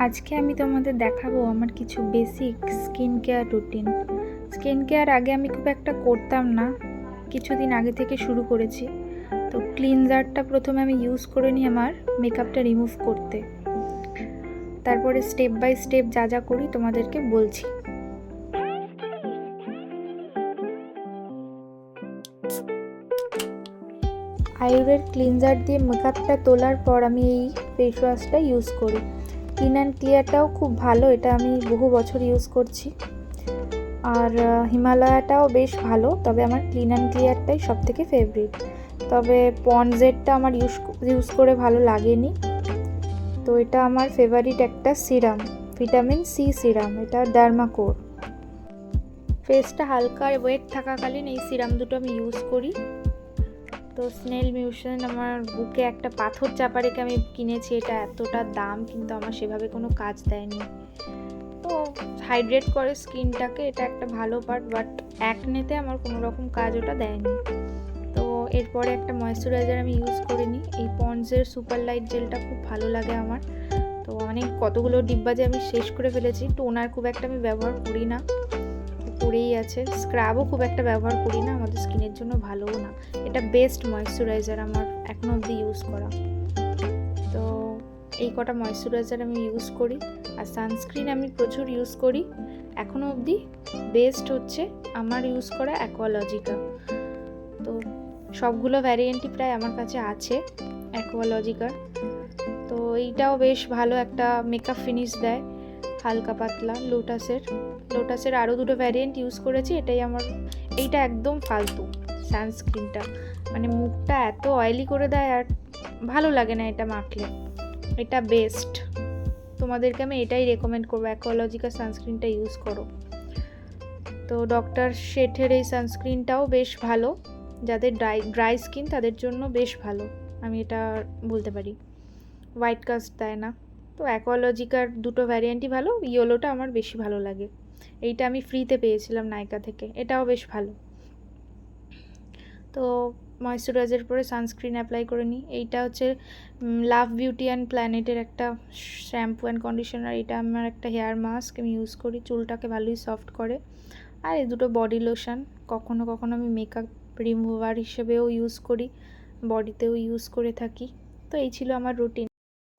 আজকে আমি তোমাদের দেখাবো আমার কিছু basic skin care routine. Skin care আগে আমি খুব একটা করতাম না, কিছুদিন আগে থেকে শুরু করেছি। তো ক্লিনজারটা প্রথমে আমি ইউজ করে নিই আমার মেকআপটা রিমুভ করতে, তারপরে স্টেপ বাই স্টেপ যা যা করি তোমাদেরকে বলছি। আয়ুরের ক্লিনজার দিয়ে মেকআপটা তোলার পর আমি এই ফেস ওয়াশটা ইউজ করি। ক্লিন অ্যান্ড ক্লিয়ারটাও খুব ভালো, এটা আমি বহু বছর ইউজ করছি। আর হিমালয়াটাও বেশ ভালো, তবে আমার ক্লিন অ্যান্ড ক্লিয়ারটাই সবথেকে ফেভারিট। তবে পন্ডসেরটা আমার ইউজ করে ভালো লাগেনি। তো এটা আমার ফেভারিট একটা সিরাম, ভিটামিন সি সিরাম, এটা ডার্মাকোর। ফেসটা হালকা ওয়েট থাকাকালীন এই সিরাম দুটো আমি ইউজ করি। তো স্নেল মিউশন আমার বুকে একটা পাথর চাপা রেখে আমি কিনেছি, এটা এতটা দাম কিন্তু আমার সেভাবে কোনো কাজ দেয়নি। তো হাইড্রেট করে স্কিনটাকে, এটা একটা ভালো পার্ট, বাট অ্যাকনেতে আমার কোনো রকম কাজ ওটা দেয়নি। তো এরপরে একটা ময়েশ্চারাইজার আমি ইউজ করে নিই, এই পন্ডসের সুপার লাইট জেলটা খুব ভালো লাগে আমার। তো কতগুলো ডিব্বা যে আমি শেষ করে ফেলেছি। টোনার খুব একটা আমি ব্যবহার করি না, পড়েই আছে। স্ক্রাবও খুব একটা ব্যবহার করি না, আমাদের স্কিনের জন্য ভালোও না। এটা বেস্ট ময়েশ্চারাইজার আমার এখনও অবধি ইউজ করা। তো এই কটা ময়েশ্চারাইজার আমি ইউজ করি। আর সানস্ক্রিন আমি প্রচুর ইউজ করি এখনও অবধি। বেস্ট হচ্ছে আমার ইউজ করা অ্যাকোয়ালজিকা। তো সবগুলো ভ্যারিয়েন্টই প্রায় আমার কাছে আছে অ্যাকোয়ালজিকার। তো এইটাও বেশ ভালো একটা মেকআপ ফিনিশ দেয়, হালকা পাতলা। লোটাসের আরও দুটো ভ্যারিয়েন্ট ইউজ করেছি, এইটা একদম ফালতু সানস্ক্রিনটা, মুখটা এত অয়েলি করে দেয় আর ভালো লাগে না এটা মাখলে। এটা বেস্ট, তোমাদেরকে আমি এটাই রেকমেন্ড করবো, অ্যাকোয়ালজিকা সানস্ক্রিনটা ইউজ করো। তো ডক্টর শেঠের এই সানস্ক্রিনটাও বেশ ভালো, যাদের ড্রাই স্কিন তাদের জন্য বেশ ভালো, আমি এটা বলতে পারি। হোয়াইট কাস্ট দেয় না। তো অ্যাকোয়ালজিকার দুটো ভ্যারিয়েন্টই ভালো, ইয়েলোটা আমার বেশি ভালো লাগে। এইটা আমি ফ্রিতে পেয়েছিলাম নাইকা থেকে, এটাও বেশ ভালো। তো ময়েশ্চারাইজার পরে সানস্ক্রিন অ্যাপ্লাই করে নিই। এইটা হচ্ছে লাভ বিউটি অ্যান্ড প্ল্যানেটের একটা শ্যাম্পু অ্যান্ড কন্ডিশনার। এটা আমার একটা হেয়ার মাস্ক আমি ইউজ করি, চুলটাকে ভালোই সফট করে। আর এই দুটো বডি লোশন, কখনো কখনো আমি মেকআপ রিমুভার হিসেবেও ইউজ করি, বডিতেও ইউজ করে থাকি। তো এই ছিল আমার রুটিন।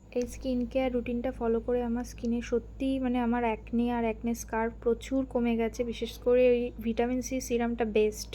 এই স্কিন কেয়ার রুটিনটা ফলো করে আমার স্কিনে সত্যিই আমার অ্যাকনে আর অ্যাকনে স্কার প্রচুর কমে গেছে। বিশেষ করে ওই ভিটামিন সি সিরামটা বেস্ট।